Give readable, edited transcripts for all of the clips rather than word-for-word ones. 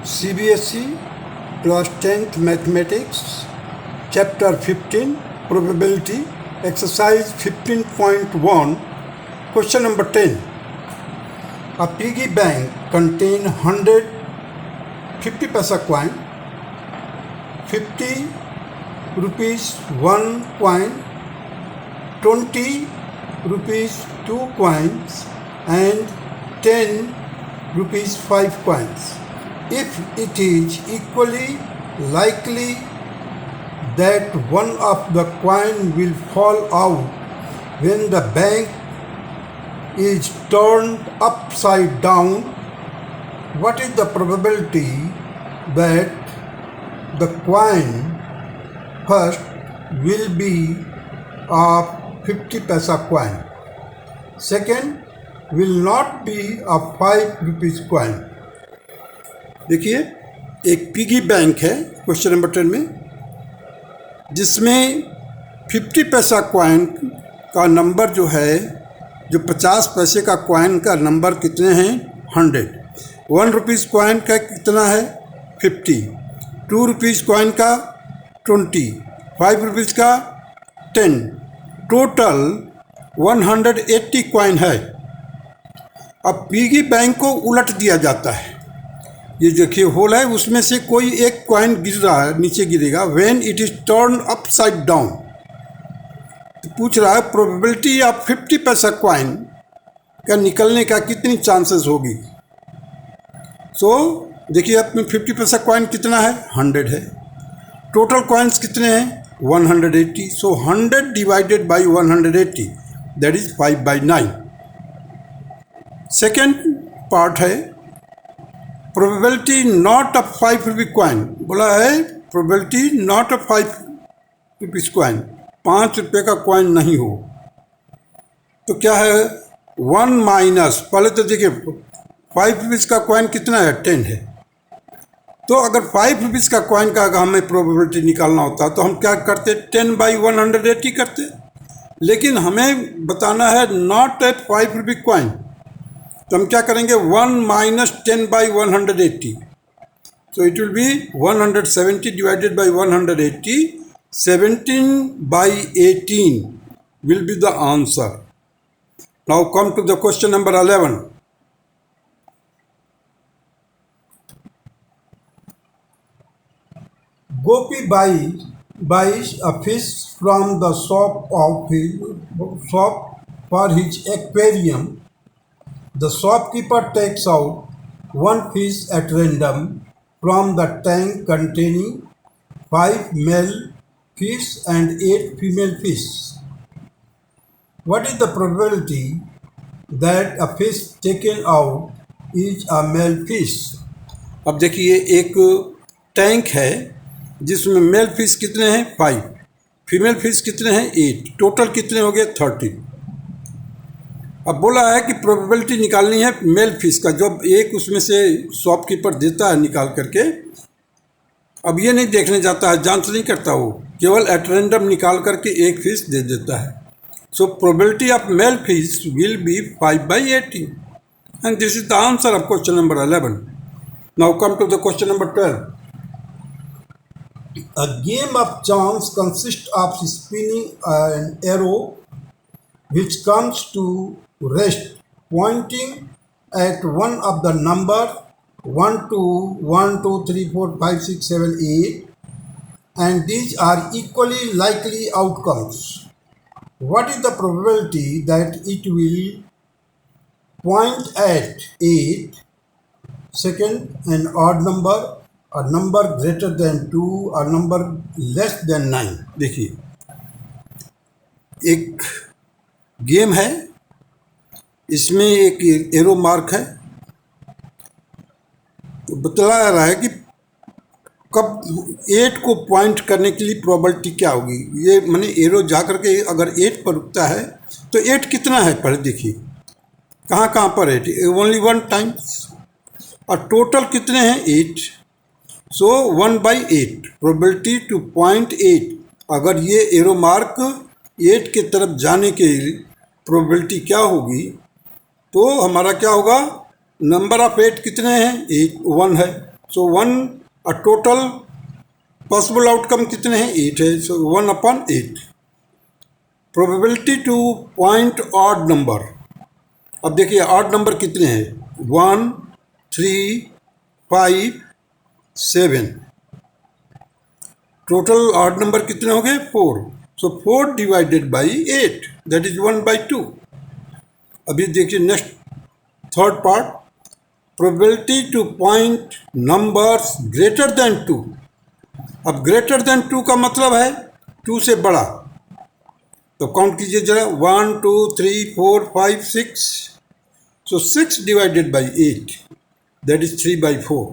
CBSE Class 10th Mathematics, Chapter 15, Probability, Exercise 15.1, Question number 10. A piggy bank contains 100 50 paisa coin, 50 rupees 1 coin, 20 rupees 2 coins, and 10 rupees 5 coins. If it is equally likely that one of the coin will fall out when the bank is turned upside down, what is the probability that the coin first will be a 50 paisa coin, second will not be a 5 rupees coin? देखिए, एक piggy bank है question number 10 में, जिसमें 50 पैसा coin का number जो है, जो 50 पैसे का कॉइन का नंबर कितने हैं? 100। 1 रुपीज़ कॉइन का कितना है? 50। 2 रुपीज़ कॉइन का 20, 5 रुपीज़ का 10, टोटल 180 कॉइन है। अब पिगी बैंक को उलट दिया जाता है। ये देखिए होल है, उसमें से कोई एक कॉइन गिर रहा है, नीचे गिरेगा। When it is turn upside down, तो पूछ रहा है प्रोबेबिलिटी ऑफ 50 पैसा कॉइन का निकलने का कितनी चांसेस होगी। सो देखिए, अपने 50 पैसा कॉइन कितना है? 100 है। टोटल कॉइन्स कितने हैं? 180। So 100 divided by 180, that is 5/9। Second part है probability not a 5 rupee coin. बोला है probability not a 5 rupees coin, 5 रुपये का कॉइन नहीं हो। तो क्या है? 1 माइनस, पहले तो देखिए 5 रुपीज़ का कॉइन कितना है? 10 है। तो अगर 5 रुपीज़ का कॉइन का अगर हमें प्रोबेबिलिटी निकालना होता तो हम क्या करते? 10/180 करते। लेकिन हमें बताना है नॉट ए 5 रुपी कॉइन, तो हम क्या करेंगे? 1 minus 10/180, so it will be 170 divided by 180, 17/18 will be the answer. Now come to the question number 11. Gopi buys a fish from the shop for his aquarium. The shopkeeper takes out 1 fish at random from the tank containing 5 male fish and 8 female fish. What is the probability that a fish taken out is a male fish? अब देखिए, एक tank है जिसमें mail fish कितने हैं? 5, female fish कितने हैं? 8, total कितने हो गए? 30। अब बोला है कि प्रोबेबिलिटी निकालनी है मेल फिश का, जब एक उसमें से शॉपकीपर देता है निकाल करके। अब ये नहीं देखने जाता है, जांच नहीं करता, वो केवल एट रैंडम निकाल करके एक फिश दे देता है। So probability of male fish will be 5/18 and this is the answer of question number 11. Now come to the question number 12. A game of chance consists of spinning an arrow which comes to rest pointing at one of the number 1, 2, 1, 2, 3, 4, 5, 6, 7, 8, and these are equally likely outcomes. What is the probability that it will point at 8, second an odd number, a number greater than 2, a number less than 9? देखिए, एक game है, इसमें एक arrow mark है, तो बतला रहा है कि कब 8 को पॉइंट करने के लिए प्रोबेबिलिटी क्या होगी। ये माने एरो जा करके अगर 8 पर रुकता है तो 8 कितना है? पहले देखिए कहाँ कहाँ पर है? ओनली 1 टाइम्स, और टोटल कितने हैं? 8। सो 1/8 प्रोबेबिलिटी टू पॉइंट 8। अगर ये एरो मार्क 8 के तरफ जाने के प्रोबेबिलिटी क्या होगी, तो हमारा क्या होगा? नंबर ऑफ 8 कितने हैं? 1 है, so one total possible outcome कितने हैं? 8 है, सो 1/8. Probability two point odd number. अब देखिए ऑड नंबर कितने हैं? 1, 3, 5, 7. टोटल ऑड नंबर कितने हो गए? 4. सो 4 डिवाइडेड बाई 8, दैट इज 1/2. अभी देखिए next third part, probability two point numbers greater than 2. अब ग्रेटर देन 2 का मतलब है 2 से बड़ा. तो काउंट कीजिए जरा, 1, 2, 3, 4, 5, 6. सो 6 डिवाइडेड बाई 8, दैट इज 3/4.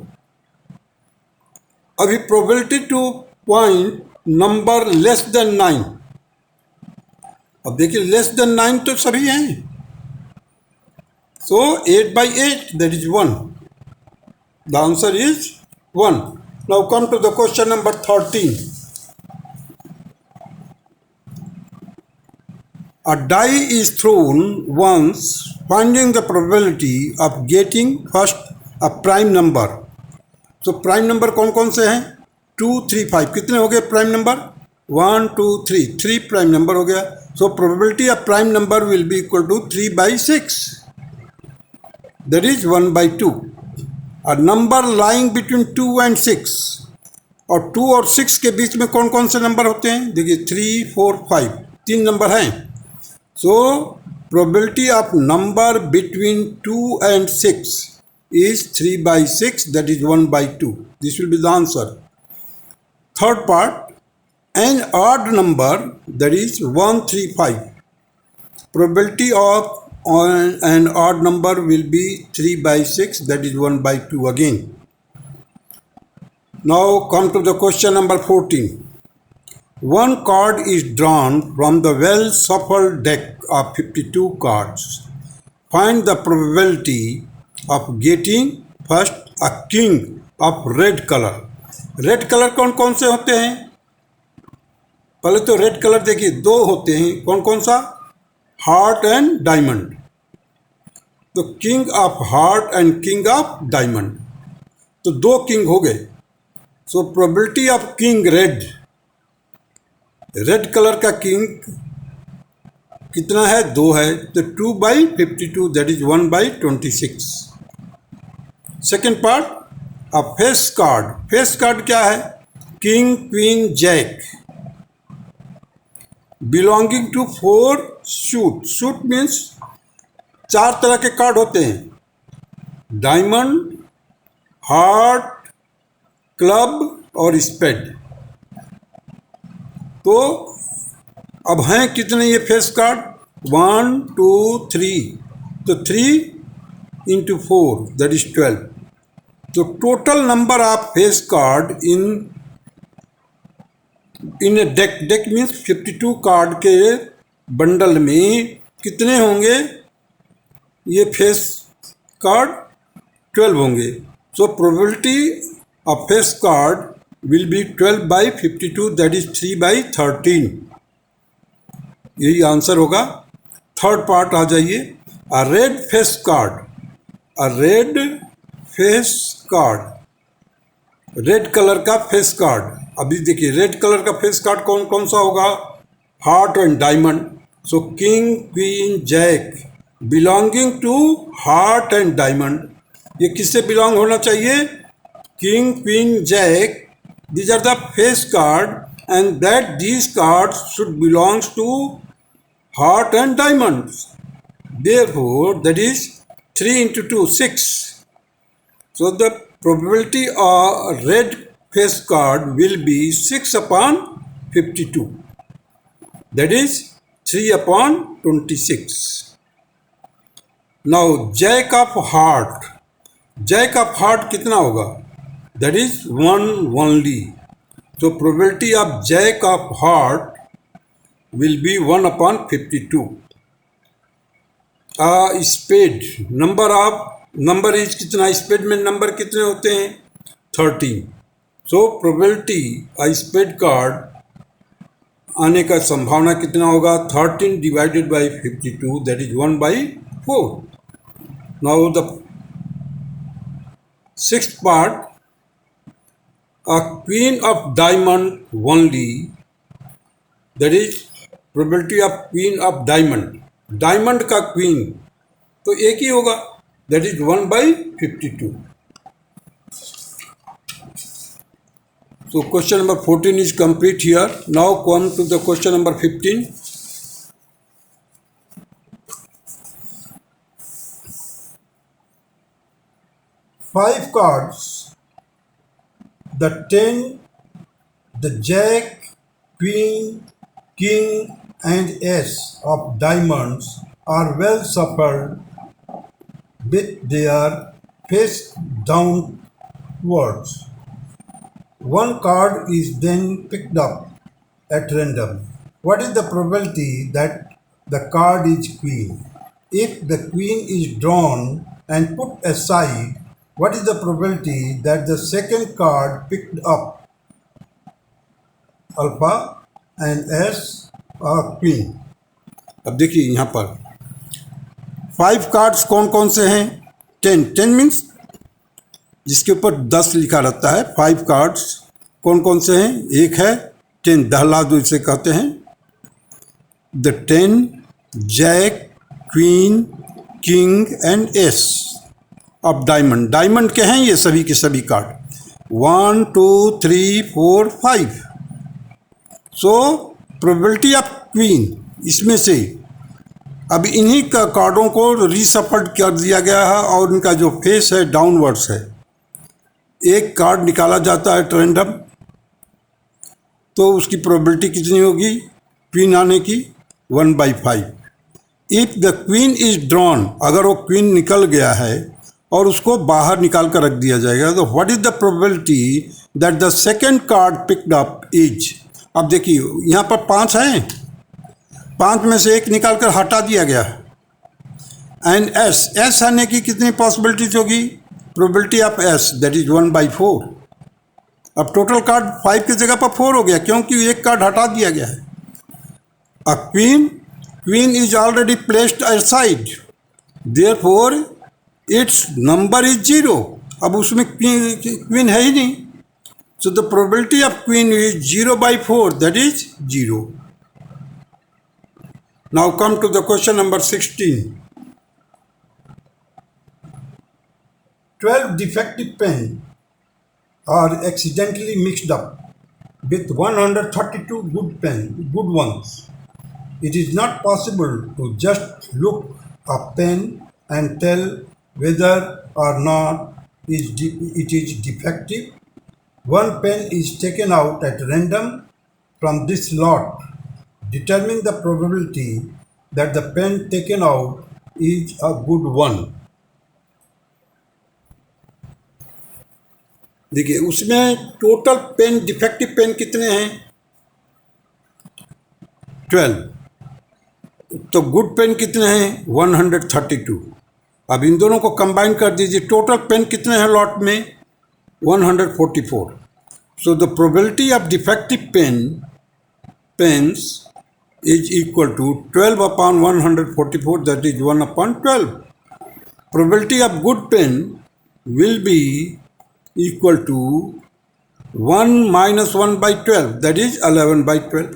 अभी probability two point number less than 9. अब देखिए लेस देन 9 तो सभी हैं. So 8/8, that is 1. The answer is 1. Now come to the question number 13. A die is thrown once, finding the probability of getting first a prime number. So prime number कौन कौन से हैं? 2, 3, 5. कितने हो गए prime number? 1, 2, 3. 3 prime number हो गया. So probability of prime number will be equal to 3/6. That is 1/2. A number lying between 2 and 6. और 2 और 6 के बीच में कौन कौन से नंबर होते हैं? देखिए 3, 4, 5. 3 नंबर हैं. सो probability of number between 2 and 6 is 3/6, that is 1/2. This will be the answer. Third part, an odd number, that is 1, 3, 5. Probability of an odd number will be 3/6, that is 1/2 again. Now come to the question number 14. One card is drawn from the well shuffled deck of 52 cards. Find the probability of getting first a king of red color. Red color कौन कौन से होते हैं? पहले तो red colour देखिए, 2 होते हैं. कौन कौन सा? Heart and diamond. तो king of heart and king of diamond, तो 2 किंग हो गए. So probability of king red, red colour का किंग कितना है? 2 है. तो 2/52, दैट इज 1/26. Second part, a face card. Face card क्या है? King, queen, jack, belonging to 4 suit. Suit means 4 तरह के कार्ड होते हैं: डायमंड, हार्ट, क्लब और स्पेड. तो अब हैं कितने ये फेस कार्ड? 1, 2, 3. तो 3 into 4, that is 12. तो total number of face card in a deck. Deck means 52 card के बंडल में कितने होंगे? ये फेस कार्ड 12 होंगे. So probability of face card will be 12/52, that is 3/13. यही आंसर होगा. थर्ड पार्ट आ जाइए, a red face card. A red face card, red colour का फेस कार्ड. अभी देखिए रेड कलर का फेस कार्ड कौन कौन सा होगा? Heart and diamond. So king, queen, jack belonging to heart and diamond. ये किससे बिलोंग होना चाहिए? King, queen, jack, these are the face card, and that these cards should belongs to heart and diamonds. Therefore that is 3 into 2, 6. So the probability of red face card will be 6/52, that is 3/26. Now jack of heart. Jack of heart कितना होगा? That is 1 only. So probability of jack of heart will be 1/52. Spade, number is कितना? Spade में number कितने होते हैं? 13. So probability spade card आने का संभावना कितना होगा? 13 divided by 52, that is 1/4. Now the sixth part, a queen of diamond only, that is probability of queen of diamond, diamond का क्वीन तो एक ही होगा, that is 1/52. So question number 14 is complete here. Now come to the question number 15. Five cards, the 10, the jack, queen, king and ace of diamonds are well shuffled with their face downwards. One card is then picked up at random. What is the probability that the card is queen? If the queen is drawn and put aside, what is the probability that the second card picked up, alpha and S or queen? अब देखिए यहाँ पर 5 cards कौन कौन से हैं? 10 means जिसके ऊपर 10 लिखा रहता है। 5 कार्ड्स कौन कौन से हैं? एक है 10, दहलादू इसे कहते हैं। The 10, jack, queen, king and ace of diamond. Diamond के हैं ये सभी के सभी card. 1 2 3 4 5। So probability of queen, इसमें से अब इन्हीं का कार्डों को रीसफल्ड कर दिया गया है और इनका जो फेस है डाउनवर्ड्स है। एक कार्ड निकाला जाता है रैंडम, तो उसकी प्रोबेबिलिटी कितनी होगी क्वीन आने की? 1/5। If the queen is drawn, अगर वो क्वीन निकल गया है और उसको बाहर निकाल कर रख दिया जाएगा, तो what is the probability that the second card picked up is. अब देखिए यहाँ पर 5 हैं, 5 में से एक निकाल कर हटा दिया गया। एंड एस आने की कितनी पॉसिबिलिटीज होगी? Probability of S that is 1/4। अब टोटल कार्ड 5 की जगह पर 4 हो गया क्योंकि एक कार्ड हटा दिया गया है। A queen is already placed aside, therefore it's number is 0। अब उसमें क्वीन है ही नहीं, सो the probability of queen is 0/4, that is 0। Now come to the question number 16. 12 defective pens are accidentally mixed up with 132 good ones. It is not possible to just look a pen and tell whether or not it is defective. One pen is taken out at random from this lot. Determine the probability that the pen taken out is a good one. देखिए उसमें total pen, defective pen कितने हैं? 12। तो good pain कितने हैं? 132। अब इन दोनों को कंबाइन कर दीजिए, टोटल पेन कितने हैं लॉट में? 144। So the probability of defective pens is equal to 12 upon 144, that is 1/12. Probability of good pen will be equal to 1 minus 1/12, that is 11/12.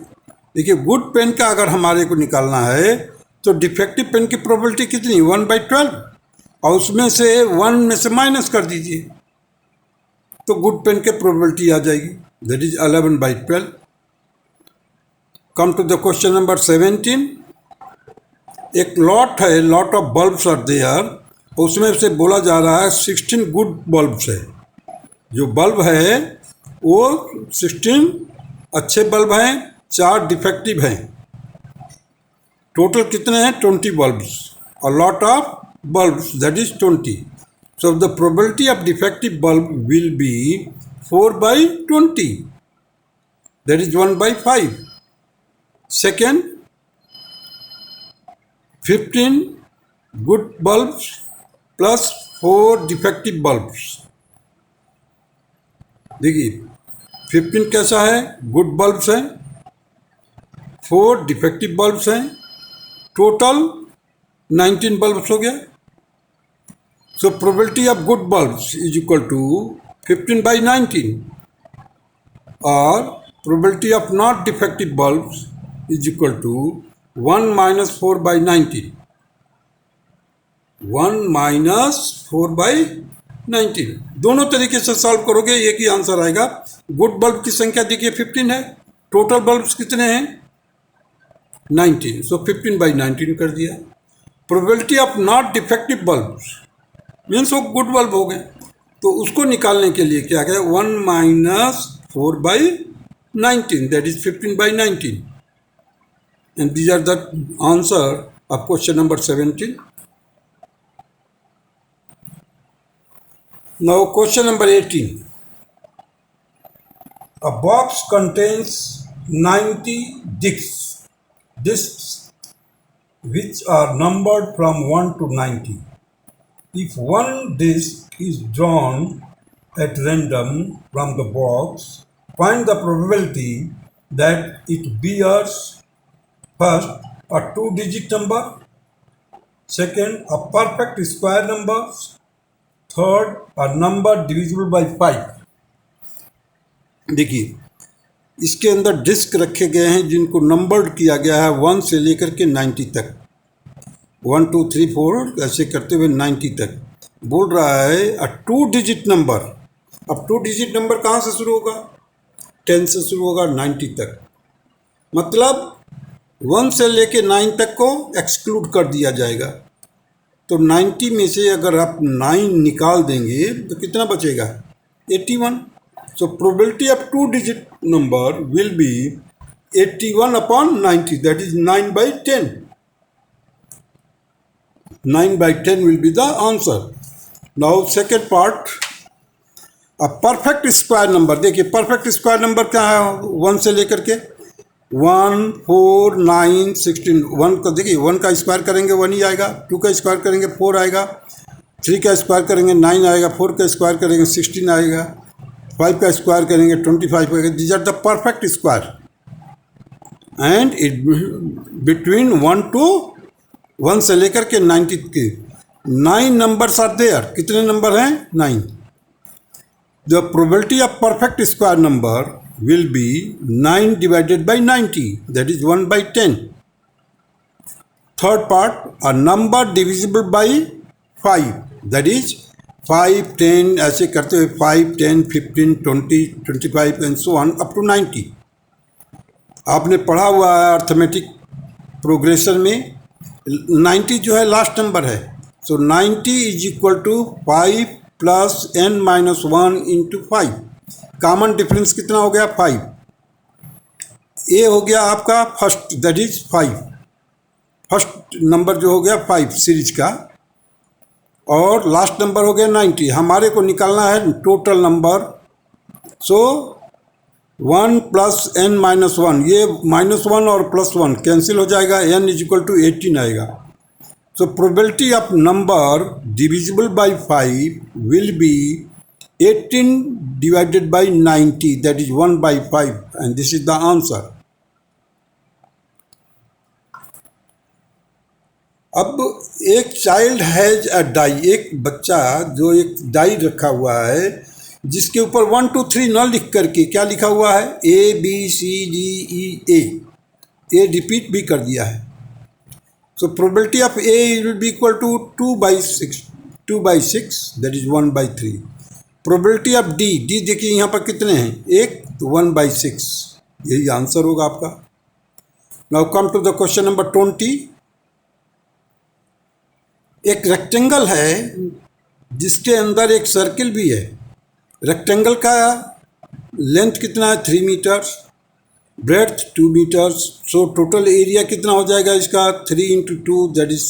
देखिए गुड पेन का अगर हमारे को निकालना है तो डिफेक्टिव पेन की प्रोबेबिलिटी कितनी? 1/12, और उसमें से 1 में से माइनस कर दीजिए तो गुड पेन की प्रोबेबिलिटी आ जाएगी, that is 11/12. Come to the question number 17. एक लॉट है, lot of bulbs are there, उसमें से बोला जा रहा है 16 गुड बल्ब्स है। जो बल्ब है वो 16 अच्छे बल्ब हैं, 4 डिफेक्टिव हैं। टोटल कितने हैं? 20 बल्ब्स, और lot of bulbs that is 20. So the probability of defective bulb will be 4/20, that is 1/5. Second, 15 good bulbs plus 4 defective bulbs. देखिए 15 कैसा है? गुड बल्ब्स हैं, 4 डिफेक्टिव बल्ब्स हैं, टोटल 19 बल्ब्स हो गया। So probability of good bulbs is equal to 15/19, और probability of not defective bulbs is equal to 1 minus 4 by 19, 1 minus 4 by 19। दोनों तरीके से सॉल्व करोगे एक ही आंसर आएगा। गुड बल्ब की संख्या देखिए 15 है, टोटल बल्ब्स कितने हैं 19, सो 15 बाई 19 कर दिया। Probability of not defective bulbs means वो गुड बल्ब हो गए, तो उसको निकालने के लिए क्या करें 1 minus 4 by 19 that is 15 by 19, and these are the answer of question number 17। Now question number 18. A box contains 90 discs which are numbered from 1 to 90. If one disc is drawn at random from the box, find the probability that it bears first a 2-digit number, second a perfect square number, third a number divisible by 5। देखिए इसके अंदर disc रखे गए हैं जिनको numbered किया गया है 1 से लेकर के 90 तक, 1 2 3 4 ऐसे करते हुए 90 तक। बोल रहा है अ 2-डिजिट नंबर। अब 2-डिजिट नंबर कहाँ से शुरू होगा 10 से शुरू होगा 90 तक, मतलब 1 से लेके 9 तक को एक्सक्लूड कर दिया जाएगा। तो 90 में से अगर आप 9 निकाल देंगे तो कितना बचेगा 81। So probability of two digit number will be 81 upon 90 that is 9 by 10। 9 by 10 will be the answer. Now second part, a perfect square number. देखिए परफेक्ट स्क्वायर नंबर क्या है 1 से लेकर के 1 4 9 16। 1 का देखिए 1 का स्क्वायर करेंगे 1 ही आएगा, 2 का स्क्वायर करेंगे 4 आएगा, 3 का स्क्वायर करेंगे 9 आएगा, 4 का स्क्वायर करेंगे 16 आएगा, 5 का स्क्वायर करेंगे 25 आएगा। These are the perfect square and it between 1 से लेकर के 90 के 9 नंबर्स आर देयर। कितने नंबर हैं 9। The probability of perfect square number will be 9 divided by 90 that is 1 by 10. Third part, a number divisible by 5 that is 5 10 ऐसे करते हुए 5 10 15 20 25 and so on up to 90। आपने पढ़ा हुआ है अर्थमेटिक प्रोग्रेशन में 90 जो है लास्ट नंबर है, so 90 is equal to 5 plus n minus 1 into 5। Common difference कितना हो गया 5। ए हो गया आपका first that is 5, first number जो हो गया 5 सीरीज का, और लास्ट नंबर हो गया 90। हमारे को निकालना है टोटल नंबर, सो 1 प्लस n माइनस 1, ये -1 और +1 कैंसिल हो जाएगा, n इज इक्वल टू 18 आएगा। सो probability of number divisible by 5 will be 18 divided by 90 that is 1 by 5 and this is the answer। अब एक चाइल्ड हैज अ डाई, एक बच्चा जो एक डाई रखा हुआ है जिसके ऊपर 1 2 3 न लिख करके क्या लिखा हुआ है ABCDEA, ए रिपीट भी कर दिया है। So probability of A will be equal to 2 by 6 that is 1 by 3। Probability of D देखिए यहाँ पर कितने हैं एक, तो 1 by 6, यही आंसर होगा आपका। Now come to the question number 20। एक रेक्टेंगल है जिसके अंदर एक सर्किल भी है। रेक्टेंगल का लेंथ कितना है 3 metre, breadth 2 metres, so total area कितना हो जाएगा इसका 3 into 2 that is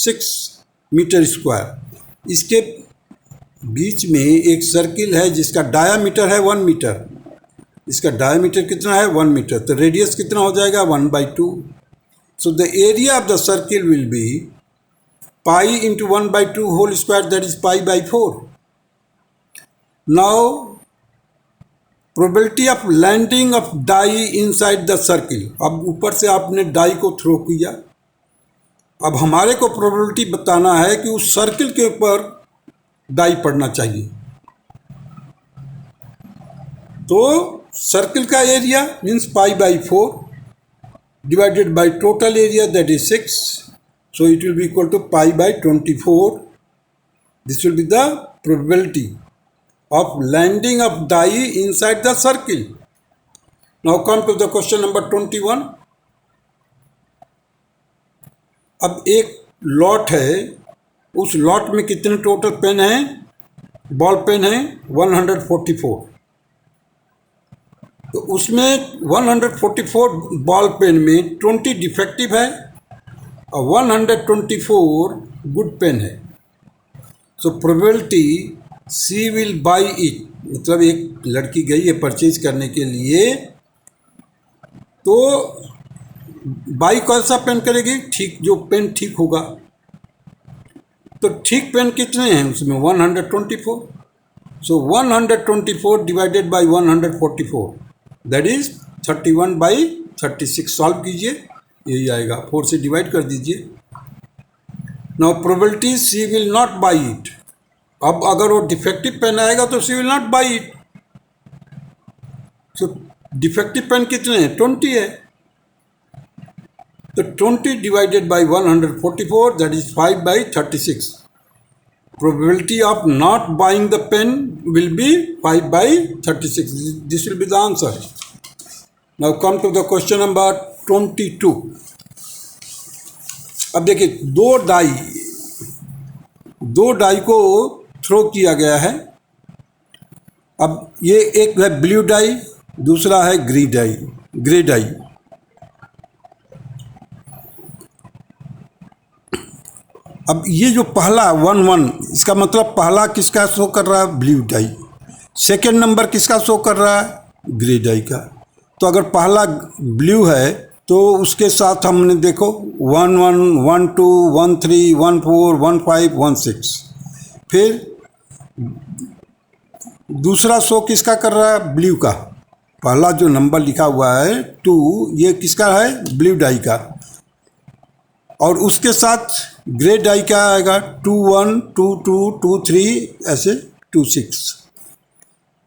6 metre square. इसके बीच में एक सर्किल है जिसका डायामीटर है 1 मीटर, इसका डायामीटर कितना है 1 मीटर, तो रेडियस कितना हो जाएगा 1 by 2। So the area of the circle will be pi into 1 by 2 whole square that is pi by 4। Now probability of landing of die inside the circle. अब ऊपर से आपने डाई को थ्रो किया, अब हमारे को प्रोबेबिलिटी बताना है कि उस सर्किल के ऊपर डाई पड़ना चाहिए। तो सर्किल का area means pi by 4 divided by total area, that is 6. So it will be equal to pi by 24. This will be the probability of landing of die inside the circle. Now come to the question number 21. अब एक lot है, उस lot में कितने total pen हैं? Ball pen है 144. तो उसमें 144 बॉल पेन में 20 डिफेक्टिव है और 124 गुड पेन है. So probability C will buy it, मतलब एक लड़की गई है परचेज करने के लिए, तो बाई कौन सा पेन करेगी? ठीक, जो पेन ठीक होगा. तो ठीक पेन कितने हैं उसमें? 124. So 124 divided by 144, that is 31/36. Solve कीजिए, यही आएगा. 4 से डिवाइड कर दीजिए. Now probability C will not buy it. अब अगर वो डिफेक्टिव पेन आएगा तो she will not buy it. So defective pen कितने हैं? 20 है. तो 20 divided by 144, that is 5/36. Probability of not buying the pen will be 5/36. This will be the answer. Now come to the question number 22. अब देखिए, दो die को throw किया गया है. अब ये एक है ब्लू डाई, दूसरा है ग्रे डाई. अब ये जो पहला 1-1, इसका मतलब पहला किसका शो कर रहा है? Blue die. सेकेंड नंबर किसका शो कर रहा है? ग्रे डाई का. तो अगर पहला ब्लू है तो उसके साथ हमने देखो 1-1, 1-2, 1-3, 1-4, 1-5, 1-6. फिर दूसरा शो किसका कर रहा है? ब्लू का. पहला जो नंबर लिखा हुआ है 2, ये किसका है? ब्लू डाई का. और उसके साथ ग्रे डाई क्या आएगा? 2-1, 2-2, 2-3, ऐसे 2-6,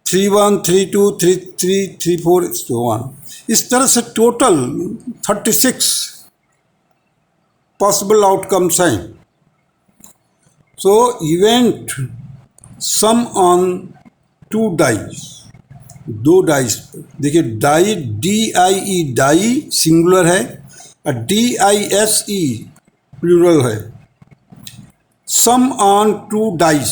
3-1, 3-2, 3-3, 3-4, so on. इस तरह से टोटल 36 पॉसिबल आउटकम्स हैं. So event sum on 2 dice, 2 dice. देखिए, डाई DIE डाई सिंगुलर है और DISE प्लूरल है. सम ऑन 2 डाइस,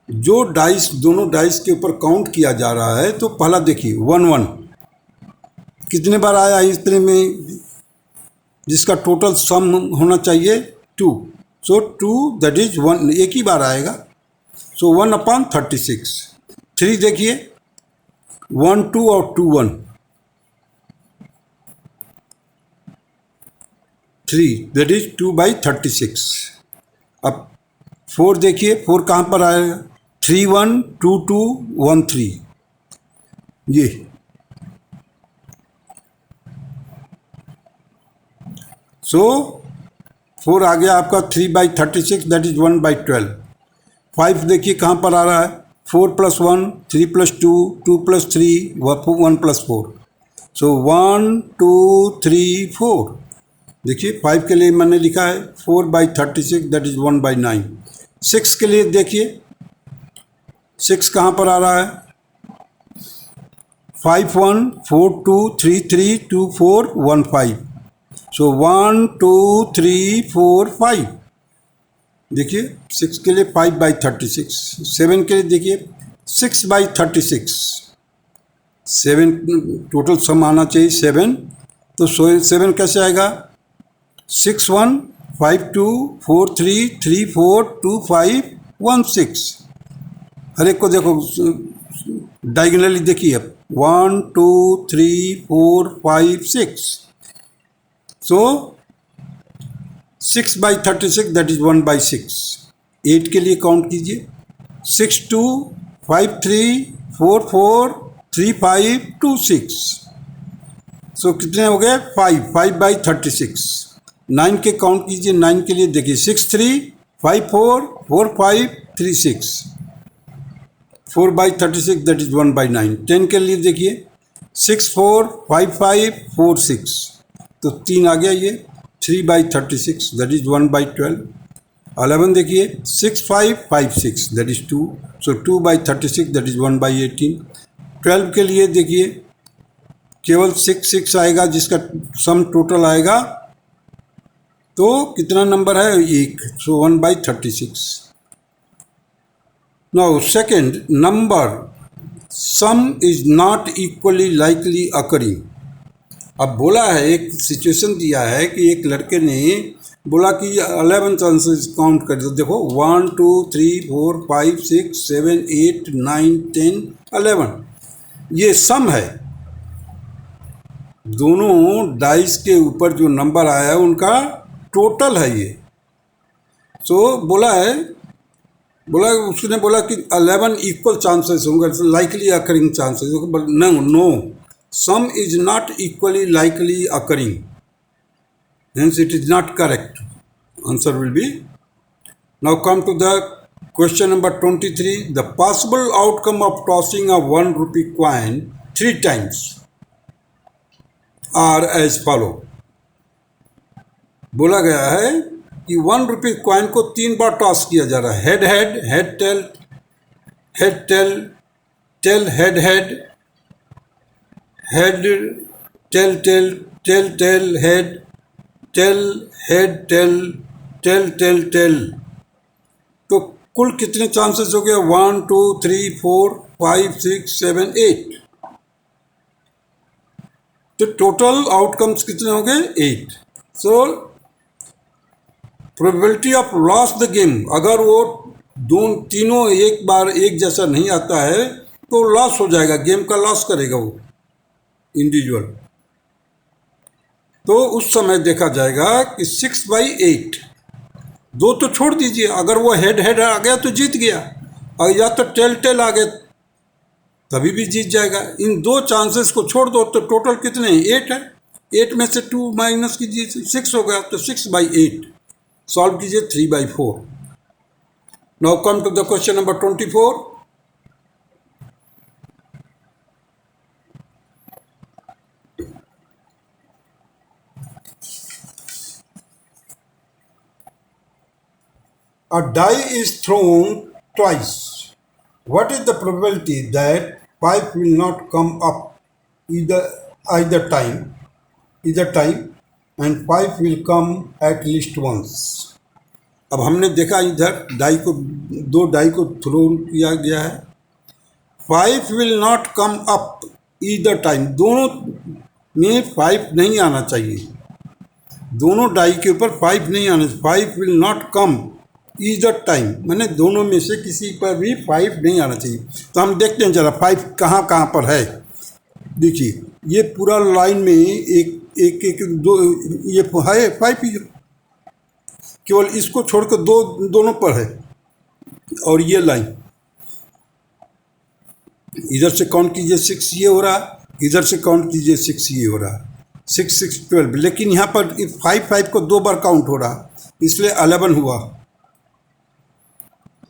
जो डाइस दोनों डाइस के ऊपर काउंट किया जा रहा है. तो पहला देखिए 1-1 कितने बार आया इतने में, जिसका टोटल सम होना चाहिए 2. सो 2 दैट इज 1, एक ही बार आएगा. सो 1/36. 3 देखिए 1-2 और 2-1, 3 दैट इज 2/36. अब 4 देखिए, 4 कहाँ पर आएगा? 3-1, 2-2, 1-3. ये सो 4 आ गया आपका 3/36, दैट इज 1/12. 5 देखिए कहाँ पर आ रहा है? 4 + 1, 3 + 2, 2 + 3, 1 + 4. सो 1, 2, 3, 4. देखिए 5 के लिए मैंने लिखा है 4/36, दैट इज 1/9. 6 के लिए देखिए, 6 कहाँ पर आ रहा है? 5-1, 4-2, 3-3, 2-4, 1-5. सो 1, 2, 3, 4, 5. देखिए 6 के लिए 5/36. 7 के लिए देखिए 6/36. 7 टोटल सम आना चाहिए 7. तो 7 कैसे आएगा? 6-1, 5-2, 4-3, 3-4, 2-5, 1-6. हर एक को देखो डायगोनली देखिए. अब 1, 2, 3, 4, 5, 6. सो 6/36, दैट इज 1/6. 8 के लिए काउंट कीजिए. 6-2, 5-3, 4-4, 3-5, 2-6. सो कितने हो गए? 5/36. 9 के काउंट कीजिए. 9 के लिए देखिए 6-3, 5-4, 4-5, 3-6. 4/36 दैट इज 1/9। 10 के लिए देखिए 6 4 5 5 4 6, तो 3 आ गया ये। 3/36 दैट इज 1/12। 11 देखिए 6 5 5 6 that is 2, so 2/36 that is 1/18। 12 के लिए देखिए केवल 6 6 आएगा, जिसका सम टोटल आएगा तो कितना नंबर है, 1, सो 1/36। Now second number, sum is not equally likely occurring। अब बोला है, एक सिचुएशन दिया है कि एक लड़के ने बोला कि 11 चांसेस काउंट कर दो। देखो 1 2 3 4 5 6 7 8 9 10 11, ये सम है। दोनों डाइस के ऊपर जो नंबर आया है उनका टोटल है ये। सो उसने बोला कि 11 इक्वल चांसेस होंगे, likely occurring chances. No, sum is not equally likely occurring, hence it is not correct. Answer will be. Now come to the question number 23। The possible outcome of tossing a 1 rupee coin 3 times are as follow. बोला गया है कि 1 rupee coin को 3 बार toss किया जा रहा है। Head head, head tail, head tail, tail head head, head tail tail, tail tail head, tail head tail, tail tail tail. तो कुल कितने चांसेस हो गए, 1 2 3 4 5 6 7 8। तो टोटल आउटकम्स कितने हो गए, 8। सो probability of loss the game, अगर वो तीनों एक बार एक जैसा नहीं आता है तो लॉस हो जाएगा, गेम का लॉस करेगा वो इंडिविजुअल। तो उस समय देखा जाएगा कि 6/8, 2 तो छोड़ दीजिए, अगर वो हेड हेड आ गया तो जीत गया, और या तो टेल टेल आ गया तभी भी जीत जाएगा। इन 2 चांसेस को छोड़ दो तो टोटल कितने हैं, 8 है। 8 में से 2 माइनस कीजिए, 6 हो गया, तो 6/8। सॉल्व कीजिए 3/4। Now come to the question number 24। A die is thrown twice. What is the probability that 5 will not come up either time and 5 will come at least once? अब हमने देखा इधर दो डाई को थ्रो किया गया है। 5 will not come up either time, दोनों में 5 नहीं आना चाहिए, दोनों डाई के ऊपर 5 नहीं आना चाहिए। 5 will not come either time, मैंने दोनों में से किसी पर भी 5 नहीं आना चाहिए। तो हम देखते हैं जरा 5 कहाँ कहाँ पर है। देखिए ये पूरा लाइन में एक 2 ये है 5 ही, केवल इसको छोड़कर दोनों पर है। और ये लाइन इधर से काउंट कीजिए 6 ये हो रहा, इधर से काउंट कीजिए 6 ये हो रहा, 6 6 12। लेकिन यहाँ पर 5 को 2 बार काउंट हो रहा, इसलिए 11 हुआ।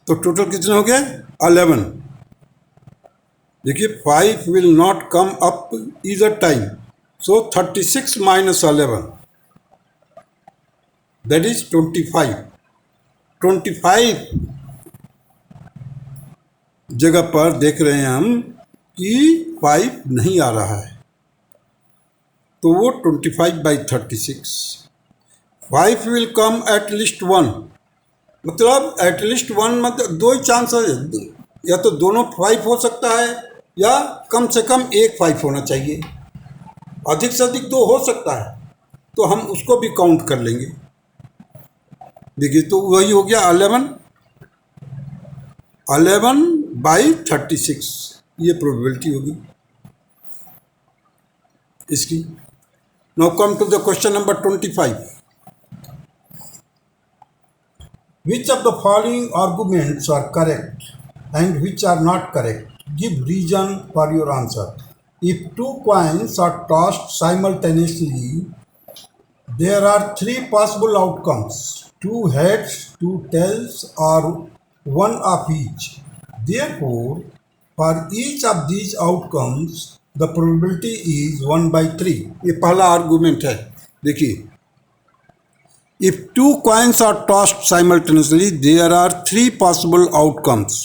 तो टोटल कितने हो गए, 11। देखिए 5 will not come up either time, so 36 minus 11 that is 25। 25 जगह पर देख रहे हैं हम कि 5 नहीं आ रहा है, तो वो 25/36। 5 विल कम एट लीस्ट 1, मतलब एट लीस्ट 1 मतलब 2 ही चांस है, या तो दोनों 5 हो सकता है या कम से कम एक 5 होना चाहिए, अधिक से अधिक 2 हो सकता है, तो हम उसको भी काउंट कर लेंगे। देखिए तो वही हो गया 11/36, ये प्रोबेबिलिटी होगी इसकी। Now come to the question number 25। Which of the following arguments are correct and which are not correct? Give reason for your answer. If 2 coins are tossed simultaneously, there are 3 possible outcomes: 2 heads, 2 tails, or 1 of each. Therefore, For each of these outcomes, the probability is 1/3. ये पहला argument है. देखिए, if two coins are tossed simultaneously, there are three possible outcomes: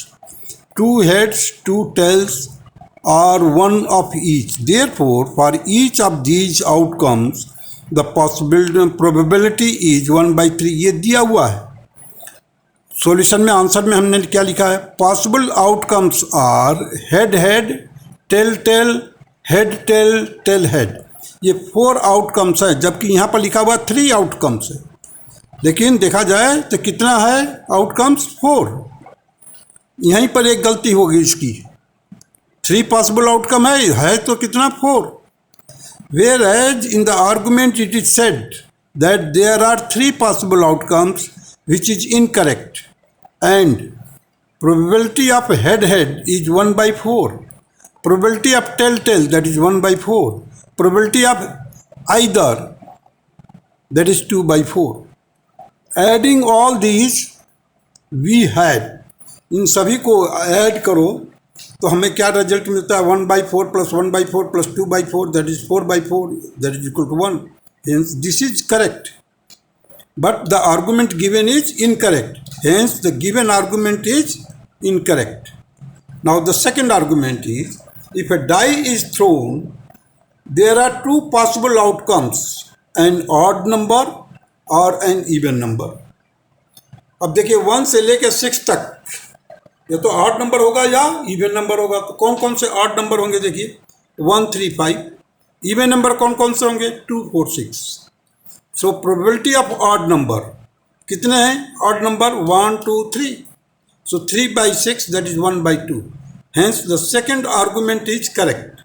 two heads, two tails, or one of each. Therefore, for each of these outcomes, the probability is 1/3. ये दिया हुआ है. Solution में, answer में हमने क्या लिखा है? Possible outcomes are head head, tail tail, head tail, tail head. ये 4 आउटकम्स है, जबकि यहाँ पर लिखा हुआ 3 आउटकम्स है. लेकिन देखा जाए तो कितना है आउटकम्स? 4. यहीं पर एक गलती होगी इसकी. 3 पॉसिबल आउटकम है तो कितना? 4. Whereas in the argument it is said that there are 3 possible outcomes, which is incorrect, and probability of head-head is 1/4, probability of tail-tail, that is 1/4, probability of either, that is 2/4. Adding all these, we have, इन सभी को add करो तो हमें क्या result मिलता है? 1/4 plus 1/4 plus 2/4, that is 4/4, that is equal to 1. Hence this is correct, but the argument given is incorrect. Hence the given argument is incorrect. Now the second argument is, if a die is thrown, there are 2 possible outcomes: an odd number or an even number. अब देखिए 1 से लेकर 6 तक या तो odd number होगा या even number होगा. तो कौन कौन से ऑड नंबर होंगे? देखिए 1, 3, 5. इवन नंबर कौन कौन से होंगे? 2, 4, 6. सो प्रोबेबिलिटी ऑफ ऑड नंबर कितने हैं? Odd number 1, 2, 3. So 3/6, that is 1/2. Hence the second argument is correct.